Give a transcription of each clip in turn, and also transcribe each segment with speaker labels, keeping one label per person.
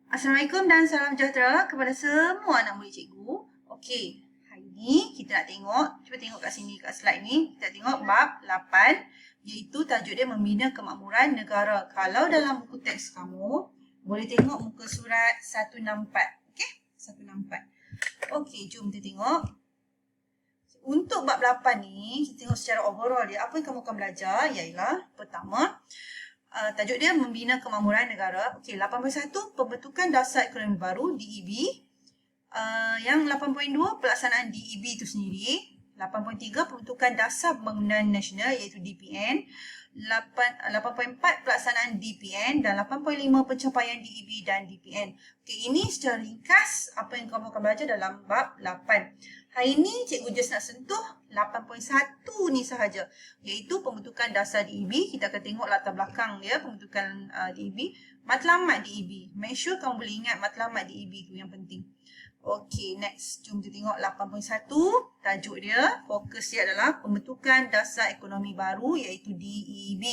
Speaker 1: Assalamualaikum dan salam sejahtera kepada semua anak murid cikgu. Okey, hari ni kita nak tengok, cuba tengok kat sini kat slide ni, kita tengok bab 8 iaitu tajuk dia membina kemakmuran negara. Kalau dalam buku teks kamu, boleh tengok muka surat 164. Okey, 164. Okey, jom kita tengok. Untuk bab 8 ni, kita tengok secara overall dia. Apa yang kamu akan belajar ialah pertama, tajuk dia membina kemakmuran negara. Okey, 8.1 pembentukan dasar ekonomi baru DEB. Yang 8.2 pelaksanaan DEB itu sendiri. 8.3 pembentukan dasar pembangunan nasional iaitu DPN. 8.4 pelaksanaan DPN dan 8.5 pencapaian DEB dan DPN. Okey, ini secara ringkas apa yang kamu akan belajar dalam bab 8. Hari ini cikgu just nak sentuh 8.1 ni sahaja, iaitu pembentukan dasar DEB. Kita akan tengok latar belakang dia pembentukan DEB, matlamat DEB. Make sure kamu boleh ingat matlamat DEB tu yang penting. Okey, next. Jom kita tengok 8.1. Tajuk dia, fokus dia adalah pembentukan dasar ekonomi baru iaitu DEB.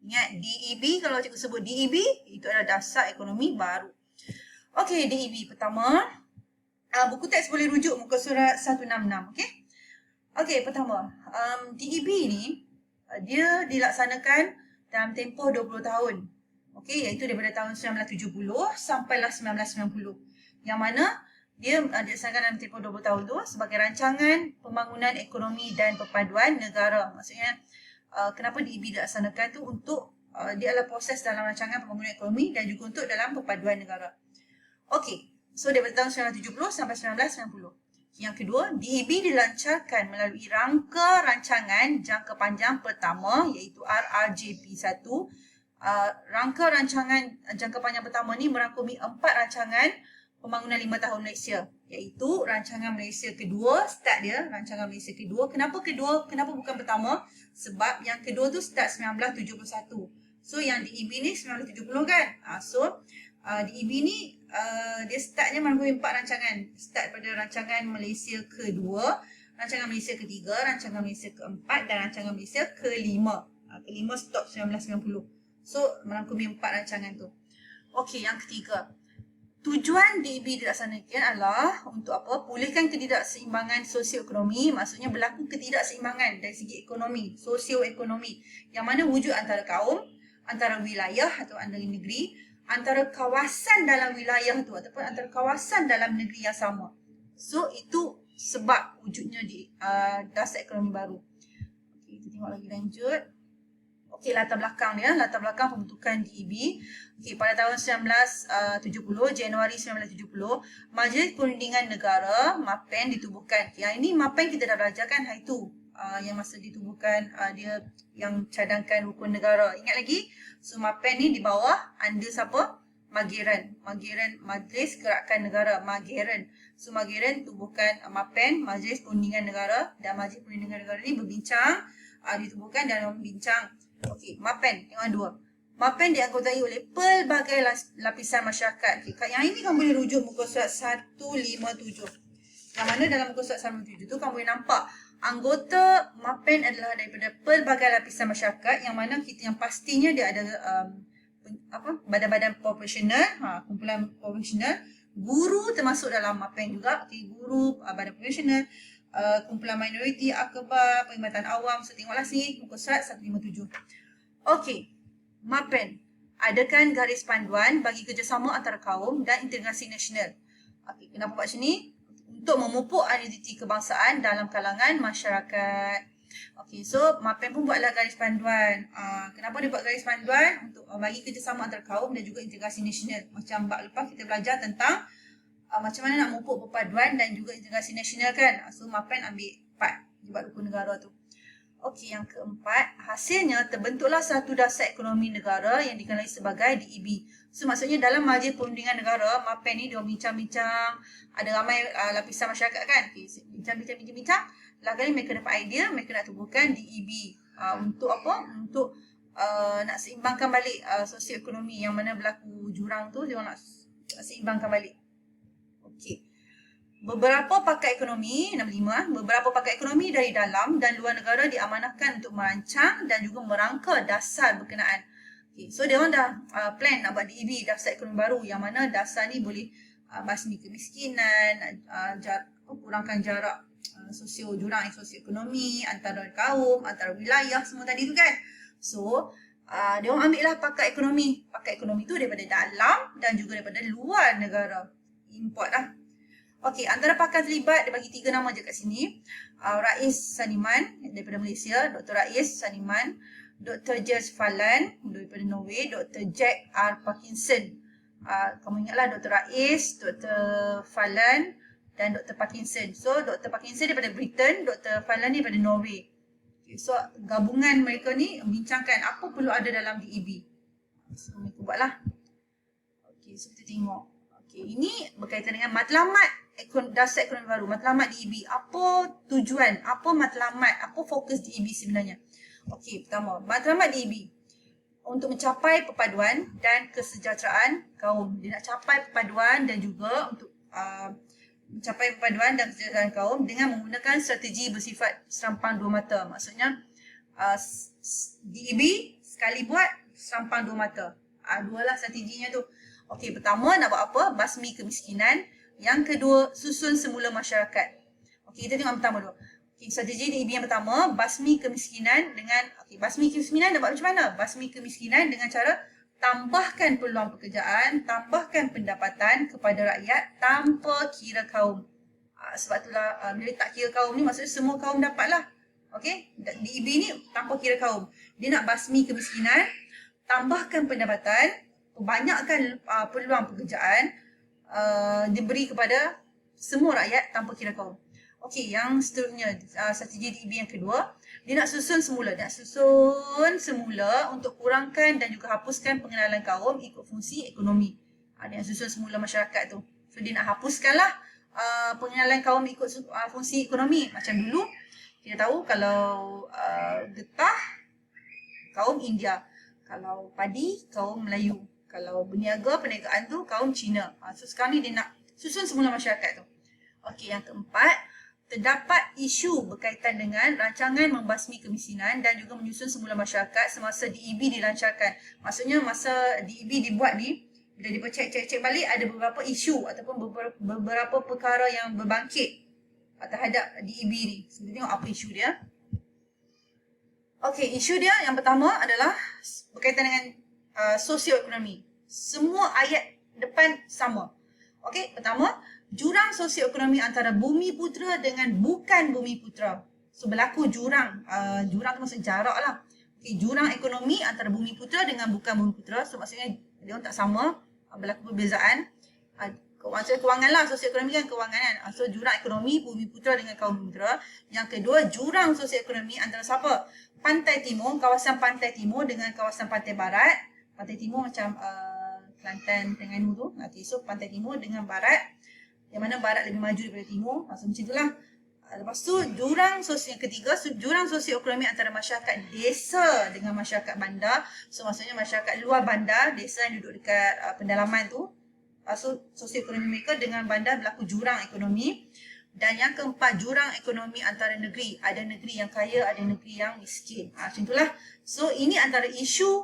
Speaker 1: Ingat, DEB, kalau cikgu sebut DEB, itu adalah dasar ekonomi baru. Okey, DEB pertama. Buku teks boleh rujuk muka surat 166. Okey. Okey, pertama. DEB ni, dia dilaksanakan dalam tempoh 20 tahun. Okey, iaitu daripada tahun 1970 sampailah 1990. Yang mana dia dilaksanakan dalam tempoh 20 tahun tu sebagai rancangan pembangunan ekonomi dan perpaduan negara. Maksudnya, kenapa DEB dilaksanakan tu untuk dia adalah proses dalam rancangan pembangunan ekonomi dan juga untuk dalam perpaduan negara. Okey, so daripada tahun 1970 sampai 1990. Yang kedua, DEB dilancarkan melalui rangka rancangan jangka panjang pertama iaitu RRJP1. Rangka rancangan jangka panjang pertama ni merangkumi 4 rancangan pembangunan 5 tahun Malaysia, iaitu rancangan Malaysia kedua, start dia rancangan Malaysia kedua. Kenapa kedua? Kenapa bukan pertama? Sebab yang kedua tu start 1971. So yang DEB ni 1970 kan? DEB ni dia startnya merangkumi 4 rancangan. Start pada rancangan Malaysia kedua, rancangan Malaysia ketiga, rancangan Malaysia keempat dan rancangan Malaysia kelima. Kelima stop 1990. So merangkumi 4 rancangan tu. Okey, yang ketiga. Tujuan DEB dilaksanakan adalah untuk apa? Pulihkan ketidakseimbangan sosioekonomi, maksudnya berlaku ketidakseimbangan dari segi ekonomi, sosioekonomi, yang mana wujud antara kaum, antara wilayah atau antara negeri, antara kawasan dalam wilayah tu ataupun antara kawasan dalam negeri yang sama. So itu sebab wujudnya di dasar ekonomi baru. Okey, kita tengok lagi lanjut. Okey, latar belakang dia, latar belakang pembentukan DEB. Okey, pada tahun 1970, Januari 1970, Majlis Perundingan Negara, MAPEN ditubuhkan. Yang ini MAPEN kita dah belajar kan hari tu. Yang masa ditubuhkan, dia yang cadangkan rukun negara. Ingat lagi? So, MAPEN ni di bawah under siapa? Mageran. Mageran, Majlis Gerakan Negara, Mageran. So, Mageran tubuhkan MAPEN, Majlis Perundingan Negara, dan Majlis Perundingan Negara ni berbincang, ditubuhkan dan membincang. Okey, MAPEN yang dua. MAPEN dianggotai oleh pelbagai lapisan masyarakat. Okay, yang ini kamu boleh rujuk muka surat 157. Yang mana dalam muka surat 157 tu kamu boleh nampak anggota MAPEN adalah daripada pelbagai lapisan masyarakat, yang mana kita yang pastinya dia ada badan-badan profesional, kumpulan profesional, guru termasuk dalam MAPEN juga. Okay, guru, badan profesional, kumpulan minoriti, akhbar, perkhidmatan awam. So tengoklah sini muka surat 157. Okey, MAPEN adakan garis panduan bagi kerjasama antara kaum dan integrasi nasional. Okey, kenapa buat macam ni? Untuk memupuk identiti kebangsaan dalam kalangan masyarakat. Okey, so MAPEN pun buatlah garis panduan. Kenapa dia buat garis panduan? Untuk bagi kerjasama antara kaum dan juga integrasi nasional. Macam bab lepas kita belajar tentang macam mana nak memupuk perpaduan dan juga integrasi nasional kan. So MAPEN ambil part buat rukun negara tu. Okey, yang keempat, hasilnya terbentuklah satu dasar ekonomi negara yang dikenali sebagai DEB. So maksudnya dalam Majlis Perundingan Negara, MAPEN ni dia bincang-bincang, ada ramai lapisan masyarakat kan. Okay, bincang-bincang. Lah kali mereka dapat idea, mereka nak tubuhkan DEB. Untuk apa? Untuk nak seimbangkan balik sosioekonomi yang mana berlaku jurang tu, dia nak seimbangkan balik. Okey. Beberapa pakar ekonomi, nombor 5, beberapa pakar ekonomi dari dalam dan luar negara diamanahkan untuk merancang dan juga merangka dasar berkenaan. Okay, so dia orang dah plan nak buat DEB, dasar ekonomi baru, yang mana dasar ni boleh basmi kemiskinan, kurangkan jarak jurang sosioekonomi antara kaum, antara wilayah, semua tadi tu kan. So dia orang ambil lah pakar ekonomi. Pakar ekonomi tu daripada dalam dan juga daripada luar negara. Import lah. Okey, antara pakar terlibat, dia bagi 3 nama je kat sini. Rais Saniman daripada Malaysia, Dr. Rais Saniman, Dr. Gers Fallan daripada Norway, Dr. Jack R. Parkinson. Kamu ingatlah Dr. Rais, Dr. Fallan dan Dr. Parkinson. So, Dr. Parkinson daripada Britain, Dr. Fallan ni daripada Norway. Okay, so, gabungan mereka ni membincangkan apa perlu ada dalam DEB. So, mereka buatlah. Okay, so kita tengok. Okay, ini berkaitan dengan matlamat dasar ekonomi baru, matlamat DEB. Apa tujuan, apa matlamat, apa fokus DEB sebenarnya? Okey, pertama, matlamat DEB untuk mencapai perpaduan dan kesejahteraan kaum. Dia nak capai perpaduan dan juga untuk mencapai perpaduan dan kesejahteraan kaum dengan menggunakan strategi bersifat serampang dua mata. Maksudnya DEB sekali buat serampang dua mata. Dua lah strateginya tu. Okey, pertama nak buat apa? Basmi kemiskinan. Yang kedua, susun semula masyarakat. Okey, kita tengok pertama dulu. Okay, strategi DEB yang pertama, basmi kemiskinan dengan basmi kemiskinan nak buat macam mana? Basmi kemiskinan dengan cara tambahkan peluang pekerjaan, tambahkan pendapatan kepada rakyat tanpa kira kaum. Sebab itulah bila tak kira kaum ni maksudnya semua kaum dapatlah. Okey, DEB ni tanpa kira kaum. Dia nak basmi kemiskinan, tambahkan pendapatan, banyakkan peluang pekerjaan diberi kepada semua rakyat tanpa kira kaum. Okey, yang seterusnya strategi DEB yang kedua, dia nak susun semula. Dia nak susun semula untuk kurangkan dan juga hapuskan pengenalan kaum ikut fungsi ekonomi. Dia nak susun semula masyarakat tu. So dia nak hapuskanlah pengenalan kaum ikut fungsi ekonomi. Macam dulu kita tahu kalau getah kaum India, kalau padi kaum Melayu, kalau berniaga perniagaan tu kaum Cina. So sekarang ni dia nak susun semula masyarakat tu. Okey, yang keempat, terdapat isu berkaitan dengan rancangan membasmi kemiskinan dan juga menyusun semula masyarakat semasa DEB dilancarkan. Maksudnya masa DEB dibuat ni, bila dia cek balik ada beberapa isu ataupun beberapa perkara yang berbangkit terhadap DEB ni. So, kita tengok apa isu dia. Okey, isu dia yang pertama adalah berkaitan dengan sosioekonomi. Semua ayat depan sama. Okey, pertama, jurang sosioekonomi antara bumi putera dengan bukan bumi putera. So berlaku jurang. Jurang tu maksud jarak lah. Okay, jurang ekonomi antara bumi putera dengan bukan bumi putera. So maksudnya dia orang tak sama. Berlaku perbezaan. Maksudnya kewangan lah. Sosioekonomi kan kewangan kan. So jurang ekonomi bumi putera dengan kaum bumi putera. Yang kedua, jurang sosioekonomi antara siapa? Pantai Timur, kawasan Pantai Timur dengan kawasan Pantai Barat. Pantai Timur macam Kelantan, Terengganu tu. Okay, so Pantai Timur dengan Barat. Yang mana barat lebih maju daripada timur. Maksud macam itulah. Lepas tu jurang sosial yang ketiga, jurang sosioekonomi antara masyarakat desa dengan masyarakat bandar. So maksudnya masyarakat luar bandar, desa yang duduk dekat pendalaman tu. So sosioekonomi mereka dengan bandar berlaku jurang ekonomi. Dan yang keempat, jurang ekonomi antara negeri. Ada negeri yang kaya, ada negeri yang miskin. Macam itulah. So ini antara isu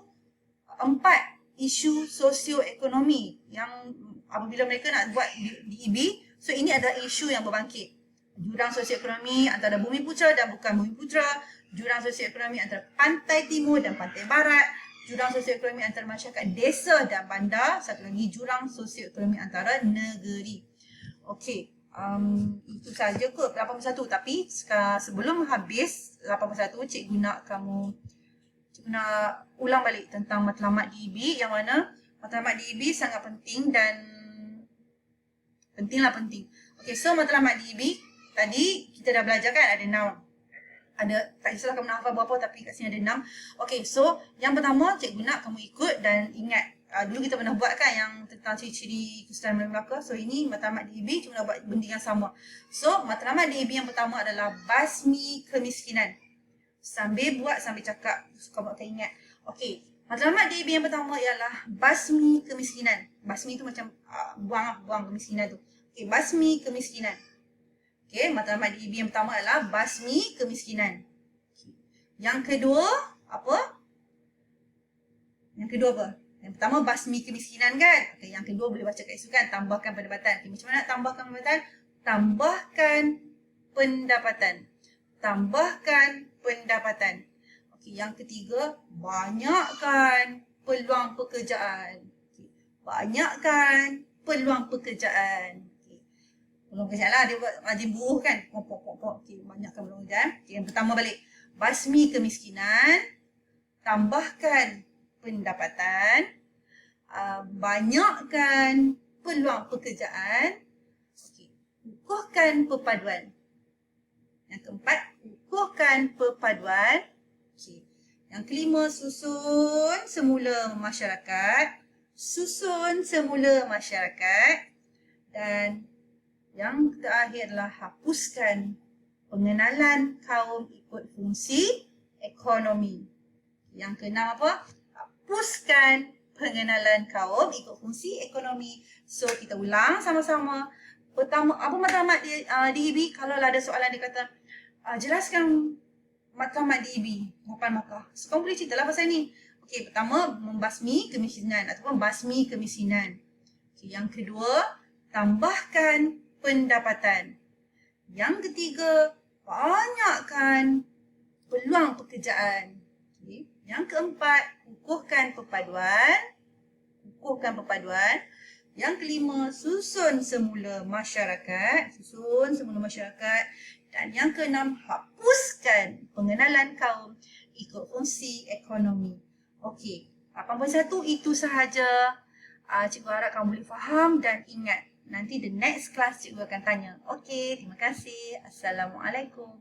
Speaker 1: empat isu sosioekonomi yang apabila mereka nak buat DEB, so ini adalah isu yang berbangkit. Jurang sosioekonomi antara bumi putera dan bukan bumi putera, jurang sosioekonomi antara pantai timur dan pantai barat, jurang sosioekonomi antara masyarakat desa dan bandar, satu lagi jurang sosioekonomi antara negeri. Okey, itu saja kot 81. Tapi sebelum habis 81, cikgu nak ulang balik tentang matlamat DEB, yang mana matlamat DEB sangat penting dan penting. Okey, so matlamat DEB tadi kita dah belajar kan, ada 6. Tak kisahlah kamu nak hafal berapa, tapi kat sini ada 6. Okey, so yang pertama cikgu nak kamu ikut dan ingat. Dulu kita pernah buat kan yang tentang ciri-ciri kesusahan Melayu Melaka. So ini matlamat DEB, cuma nak buat benda yang sama. So matlamat DEB yang pertama adalah basmi kemiskinan. Sambil buat, sambil cakap, kamu akan ingat. Okey, matlamat DEB yang pertama ialah basmi kemiskinan. Basmi tu macam buang kemiskinan tu. Okey, basmi kemiskinan. Okey, matlamat DEB yang pertama adalah basmi kemiskinan. Yang kedua, apa? Yang kedua apa? Yang pertama basmi kemiskinan kan. Okay, yang kedua boleh baca kat situ kan, tambahkan pendapatan. Okay, macam mana nak tambahkan pendapatan? Tambahkan pendapatan. Tambahkan pendapatan. Okay, yang ketiga, banyakkan peluang pekerjaan. Okay, banyakkan peluang pekerjaan. Okay, peluang pekerjaan lah, dia buat margin buruh kan. Okay, banyakkan peluang pekerjaan. Okay, yang pertama balik. Basmi kemiskinan, tambahkan pendapatan, banyakkan peluang pekerjaan, okay, ukuhkan perpaduan. Yang keempat, ukuhkan perpaduan. Okay. Yang kelima, susun semula masyarakat. Susun semula masyarakat. Dan yang terakhir adalah hapuskan pengenalan kaum ikut fungsi ekonomi. Yang keenam apa? Hapuskan pengenalan kaum ikut fungsi ekonomi. So, kita ulang sama-sama. Pertama, apa matlamat DEB? Kalau ada soalan dia kata, jelaskan matlamat DEB, 8 markah. So, kamu boleh ceritalah pasal ni. Okey, pertama, membasmi kemiskinan ataupun basmi kemiskinan. Okay, yang kedua, tambahkan pendapatan. Yang ketiga, banyakkan peluang pekerjaan. Okay. Yang keempat, ukuhkan perpaduan. Ukuhkan perpaduan. Yang kelima, susun semula masyarakat. Susun semula masyarakat. Dan yang keenam, hapuskan pengenalan kaum ikut fungsi ekonomi. Okey, 8.1 itu sahaja. Cikgu harap kamu boleh faham dan ingat. Nanti the next class cikgu akan tanya. Okey, terima kasih. Assalamualaikum.